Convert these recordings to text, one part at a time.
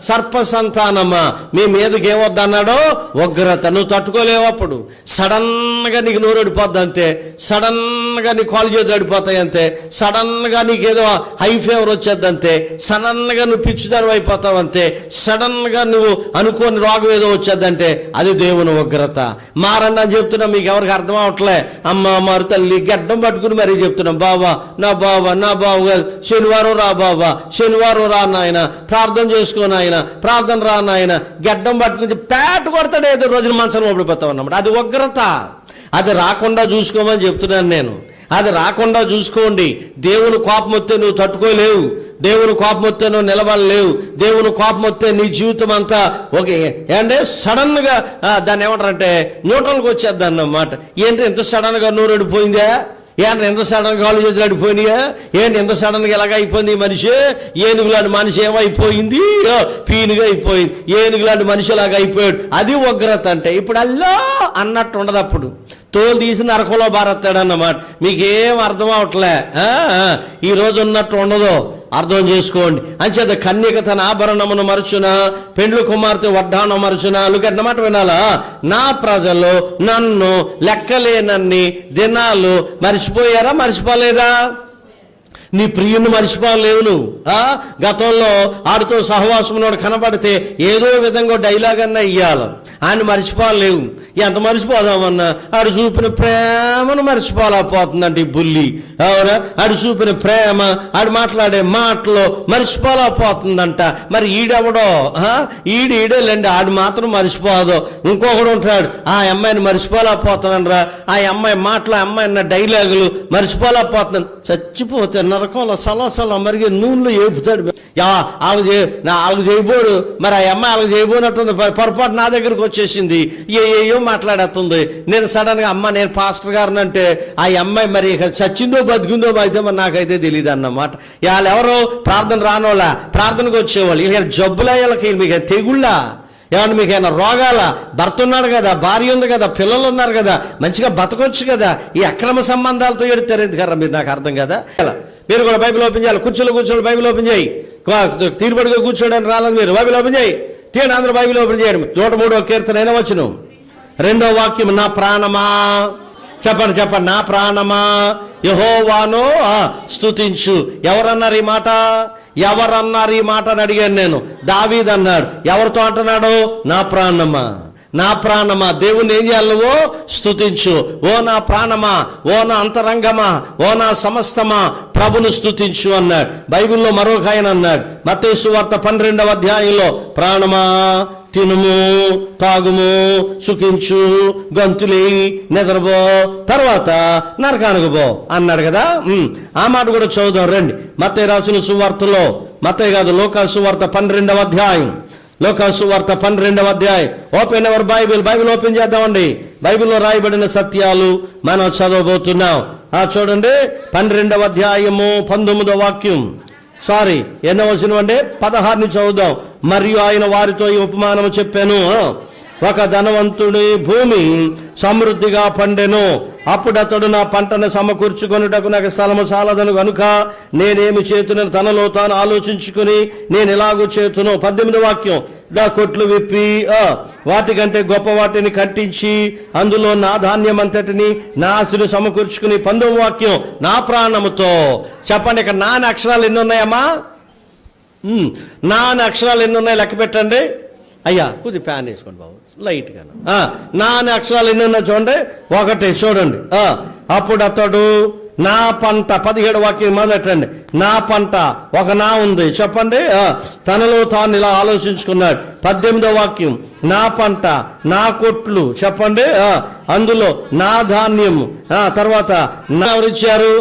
సర్ప సంతానమా మీ మీదకి ఏమొద్దన్నాడో ఉగ్రత. నువ్వు తట్టుకోలేవు. అప్పుడు సడన్ గా నీకు నోరు అడిపోద్ది అంతే, సడన్ గా నీ కాలు చేతులు అడిపోతాయి అంతే, సడన్ గా నీకేదో హై ఫీవర్ వచ్చేది అంతే, సడన్ గా నువ్వు పిచ్చిదారు అయిపోతావు అంతే, సడన్ గా నువ్వు అనుకోని రోగం ఏదో వచ్చేద్దంటే అది దేవుని ఉగ్రత. మారండి అని చెప్తున్నా, మీకు ఎవరికి అర్థం అవట్లే. అమ్మ మారు తల్లి గడ్డం పట్టుకుని మరీ చెప్తున్నాం, బాబా నా బాబు గారు శనివారం రా బాబా, శనివారం రా నాయన, ప్రార్థన చేసుకో నాయన, ప్రార్థన రా నాయన, గడ్డం పట్టుకుని పేట కొడతాడు, ఏదో రోజున మనసులో ఓడిపోతావు అన్నమాట. అది ఉగ్రత. అది రాకుండా చూసుకోమని చెప్తున్నాను నేను. అది రాకుండా చూసుకోండి. దేవుని కోపం వస్తే నువ్వు తట్టుకోలేవు, దేవుని కోపం వస్తే నువ్వు నిలబడలేవు, దేవుని కోపం వస్తే నీ జీవితం అంతా ఓకే అంటే సడన్ గా దాన్ని ఏమంటారంటే న్యూట్రల్కి వచ్చేద్ది అన్నమాట. ఏంటి ఎంత సడన్ గా నోరు అడిపోయిందా, ఏంటి ఎంత సడన్ గా కాళ్ళు చేతులు అడిపోయినాయా, ఏంటి ఎంత సడన్ గా ఎలాగ అయిపోయింది ఈ మనిషి, ఏనుగులాంటి మనిషి ఏమైపోయింది, పీనుగా అయిపోయింది, ఏనుగులాంటి మనిషి లాగా అయిపోయాడు. అది ఉగ్రత అంటే. ఇప్పుడు అల్లా అన్నట్టు ఉండదు. అప్పుడు తోలు తీసి నరకంలో బారెత్తాడన్నమాట. మీకేం అర్థం అవట్లే. ఈ రోజు ఉన్నట్టు ఉండదు, అర్థం చేసుకోండి. అంచేత కన్యక తన ఆభరణమును మరచున, పెండ్లు కుమార్తె వడ్డాణం మరచున. అన్నమాట వినాలా, నా ప్రజలు నన్ను లెక్కలేనన్ని దినాలు మర్చిపోయారా, మర్చిపోలేదా? నీ ప్రియుని మర్చిపోలేవు నువ్వు. గతంలో ఆడితో సహవాసం కనబడితే ఏదో విధంగా డైలాగ్ అన్నా ఇయ్యాలి, ఆయన మర్చిపోలేవు. ఎంత మర్చిపోదామన్నా ఆడు చూపిన ప్రేమను మర్చిపోలేకపోతుందంటే ఈ బుల్లి. అవునా, ఆడు చూపిన ప్రేమ, ఆడు మాట్లాడే మాటలు మర్చిపోలేకపోతుందంట. మరి ఈడెవడో ఈడేలేండి, ఆడు మాత్రం మర్చిపోదు. ఇంకొకడు ఉంటాడు, ఆ అమ్మాయిని మర్చిపోలేకపోతున్నాను, ఆ అమ్మాయి మాటలు, ఆ అమ్మాయి అన్న డైలాగులు మర్చిపోలేకపోతున్నాను. చచ్చిపోతే నరకంలో సలసల మరిగే నూనెలో ఏపుతాడు. వాళ్ళకి చేయబోడు, మరి ఆ అమ్మాయి వాళ్ళకి చేయబోనట్టుంది. పొరపాటు నా దగ్గరకు వచ్చేసింది, ఏయో మాట్లాడేస్తుంది. నేను సడన్ గా అమ్మ నేను పాస్టర్ గారిని అంటే ఆ అమ్మాయి మరి చచ్చిందో బతికిందో అయితే మరి నాకైతే తెలియదు అన్నమాట. వాళ్ళు ఎవరో ప్రార్థన రానోళ్ళ, ప్రార్థనకు వచ్చేవాళ్ళు. ఇక జబ్బుల వీళ్ళకి మీకు తెగుళ్ళ, ఏమన్నా మీకైనా రోగాల, భర్త ఉన్నాడు కదా, భార్య ఉంది కదా, పిల్లలు ఉన్నారు కదా, మంచిగా బతకొచ్చు కదా. ఈ అక్రమ సంబంధాలతో ఎడతారు ఎందుకర్రా మీరు, నాకు అర్థం కదా. మీరు కూడా బైబిల్ ఓపెన్ చేయాలి. కూర్చోండి బైబిల్ ఓపెన్ చేయి. తీరుబడిగా కూర్చోడానికి రాలేదు మీరు, బైబిల్ ఓపెన్ చేయి. తీయండి, అందరూ బైబిల్ ఓపెన్ చేయండి. 103వ కీర్తన 8వ వచనం 2వ వాక్యం. నా ప్రాణమా, చెప్పండి, నా ప్రాణమా యెహోవాను స్తుతించు. ఎవరన్నారు ఈ మాట, ఎవరన్నారు ఈ మాట అని అడిగాను నేను. దావీదు అన్నాడు. ఎవరితో అంటున్నాడు, నా ప్రాణమా, నా ప్రాణమా దేవుణ్ణి ఏం చేయాలి నువ్వు, స్తుతించు. ఓ నా ప్రాణమా, ఓ నా అంతరంగమా, ఓ నా సమస్తమా ప్రభును స్తుతించు అన్నాడు. బైబిల్లో మరొక ఆయన అన్నాడు, మత్తయి సువార్త 12వ అధ్యాయంలో, ప్రాణమా తినుము, తాగుము, సుఖించు, గంతులేయి, నిద్రపో, తర్వాత నరకానికి పో అన్నాడు కదా. ఆ మాట కూడా చదువుదాం రండి. మత్తయి రాసిన సువార్తలో, మత్తయి కాదు లూకా సువార్త 12వ అధ్యాయం, లూకా సువార్త 12వ అధ్యాయం. ఓపెన్ అవర్ బైబిల్ ఓపెన్ చేద్దామండి. బైబిల్లో రాయబడిన సత్యాలు మనం చదవబోతున్నాం. చూడండి, 12వ అధ్యాయము 19వ వాక్యం. ఎన్నో వచనం అంటే 16ని చదువుదాం. మరియు ఆయన వారితో ఈ ఉపమానము చెప్పాను, ఒక ధనవంతుడి భూమి సమృద్ధిగా పండెను. అప్పుడు అతడు నా పంటను సమకూర్చుకొనుటకు నాకు స్థలము చాలదను గనుక నేనేమి చేతునని తనలో తాను ఆలోచించుకుని నేను ఎలాగూ చేతును. 18వ వాక్యం. నా కొట్లు విప్పి వాటికంటే గొప్ప వాటిని కట్టించి అందులో నా ధాన్యం అంతటిని నా ఆస్తులు సమకూర్చుకుని. 19వ వాక్యం. నా ప్రాణముతో, చెప్పండి ఇక్కడ నాని అక్షరాలు ఎన్ని ఉన్నాయమ్మా, నాని అక్షరాలు ఎన్ని ఉన్నాయి లెక్క పెట్టండి. అయ్యా కొద్ది ప్యాన్ వేసుకోండి బాబు లైట్గా. నాని అక్షరాలు ఎన్ని ఉన్నాయి చూడండి. 1 చూడండి. అప్పుడు అతడు నా పంట, 17వ వాక్యం మొదలెట్టండి. నా పంట, ఒక నా ఉంది చెప్పండి. తనలో తాను ఇలా ఆలోచించుకున్నాడు. 18వ వాక్యం. నా పంట, నా కొట్లు చెప్పండి, అందులో నా ధాన్యము. తర్వాత ఎవరిచ్చారు,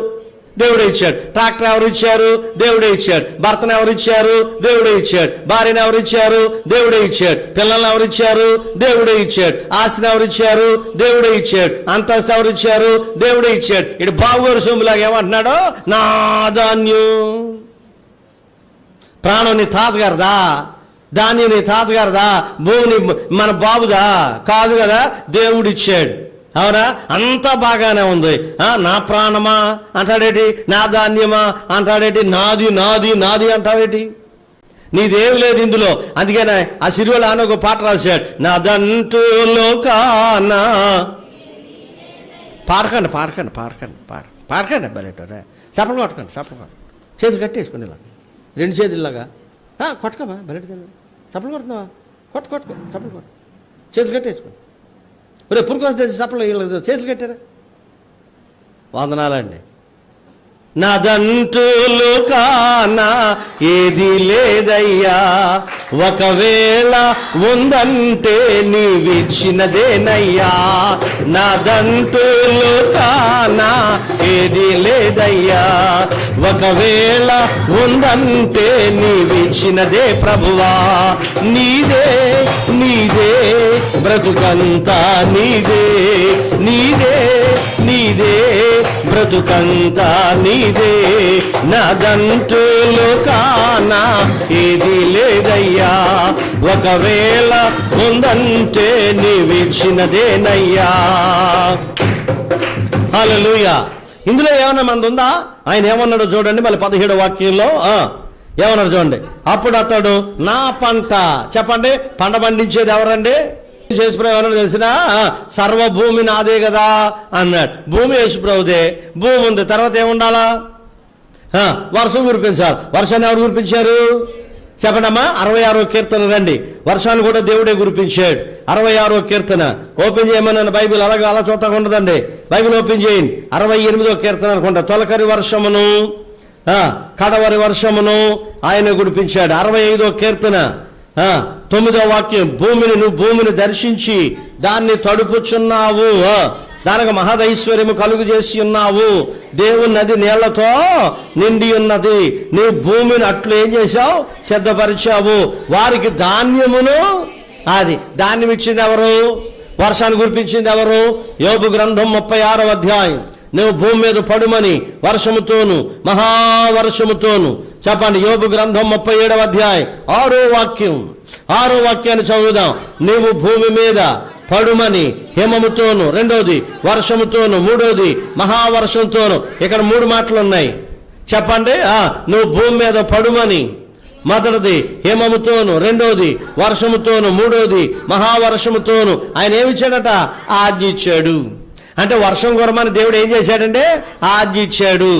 దేవుడే ఇచ్చాడు. ట్రాక్టర్ ఎవరు ఇచ్చారు, దేవుడే ఇచ్చాడు. భర్తను ఎవరు ఇచ్చారు, దేవుడే ఇచ్చాడు. భార్యను ఎవరు ఇచ్చారు, దేవుడే ఇచ్చాడు. పిల్లల్ని ఎవరు ఇచ్చారు, దేవుడే ఇచ్చాడు. ఆస్తిని ఎవరు ఇచ్చారు, దేవుడే ఇచ్చాడు. అంతస్తు ఎవరు ఇచ్చారు, దేవుడే ఇచ్చాడు. ఇటు బాబుగారు సొమ్ములాగా ఏమంటున్నాడు, నా ధాన్యం. ప్రాణం నీ తాతగారిదా, ధాన్యం నీ తాతగారిదా, భూమిని మన బాబుదా కాదు కదా, దేవుడు ఇచ్చాడు. అవునా, అంతా బాగానే ఉంది. నా ప్రాణమా అంటాడేటి, నా ధాన్యమా అంటాడేటి, నాది నాది నాది అంటావేటి. నీదేమి లేదు ఇందులో. అందుకనే ఆ సిరివెల ఆయన ఒక పాట రాశాడు, నాదంటూ లోకానా. పాడకండి పాడకండి పాడకండి పాడకండి బయటరే. చప్పలు కొట్టకండి, చప్పలు కొట్టండి, చేతులు కట్టేసుకుని ఇలా 2 చేతుల్లాగా కొట్టకమా బయట. చప్పలు కొడుతున్నావా? కొట్టుకో చప్పలు కొట్టు, చేతులు కట్టేసుకోండి. రే పురుకోసం తెచ్చి చప్పలు చేతులు కట్టారా? వందనాలండి. నాదంటూ లోకానా ఏది లేదయ్యా, ఒకవేళ ఉందంటే నీవిచ్చినదేనయ్యా. నాదంటూ లోకానా ఏది లేదయ్యా, ఒకవేళ ఉందంటే నీవిచ్చినదే ప్రభువా. నీదే నీదే బ్రతుకంతా నీదే, నీదే నీదే బ్రతుకంతా నీదే. నాదంటూ లోకానా ఏది లేదయ్యా, ఒకవేళ ఉందంటే నీవిచ్చినదేనయ్యా. హల్లెలూయా. ఇందులో ఏమన్నా మంది ఉందా? ఆయన ఏమన్నాడు చూడండి, మళ్ళీ 17వ వాక్యంలో ఏమన్నాడు చూడండి. అప్పుడు అతడు నా పంట, చెప్పండి, పంట పండించేది ఎవరండి? యేసుప్రభు ఏమన్నా తెలిసిన, సర్వభూమి నాదే కదా అన్నాడు. భూమి యేసుప్రభుదే, భూమి ఉంది. తర్వాత ఏముండాలా? వర్షం కురిపించాలి. వర్షాన్ని ఎవరు కురిపించారు చెప్పండమ్మా? 66వ కీర్తన రండి. వర్షాన్ని కూడా దేవుడే కురిపించాడు. 66వ కీర్తన ఓపెన్ చేయమని బైబిల్ అలాగే అలా చూడటం ఉండదండి. బైబిల్ ఓపెన్ చేయండి. 68వ కీర్తన అనుకుంటా. తొలకరి వర్షమును కడవరి వర్షమును ఆయన కురిపించాడు. 65వ కీర్తన 9వ వాక్యం, నువ్వు భూమిని దర్శించి దాన్ని తడుపుచున్నావు, దానికి మహదైశ్వర్యము కలుగు చేసి ఉన్నావు. దేవుని నది నీళ్లతో నిండి ఉన్నది. నీ భూమిని అట్లు ఏం చేశావు? సిద్ధపరిచావు. వారికి ధాన్యమును, అది ధాన్యం ఇచ్చింది ఎవరు? వర్షాన్ని కురిపించింది ఎవరు? యోబు గ్రంథం 36వ అధ్యాయం. నువ్వు భూమి మీద పడుమని వర్షముతోను మహావర్షముతోను, చెప్పండి. యోబు గ్రంథం 37వ అధ్యాయం 6వ వాక్యం. 6వ వాక్యాన్ని చదువుదాం. నీవు భూమి మీద పడుమని హిమముతోను, రెండోది వర్షముతోను, మూడోది మహావర్షంతోను. ఇక్కడ 3 మాటలు ఉన్నాయి. చెప్పండి. నువ్వు భూమి మీద పడుమని, మొదటిది హిమముతోను, రెండోది వర్షముతోను, మూడోది మహావర్షముతోను. ఆయన ఏమిచ్చాడట? ఆజ్ఞ ఇచ్చాడు. అంటే వర్షం కురమని దేవుడు ఏం చేశాడంటే ఆజ్ఞ ఇచ్చాడు.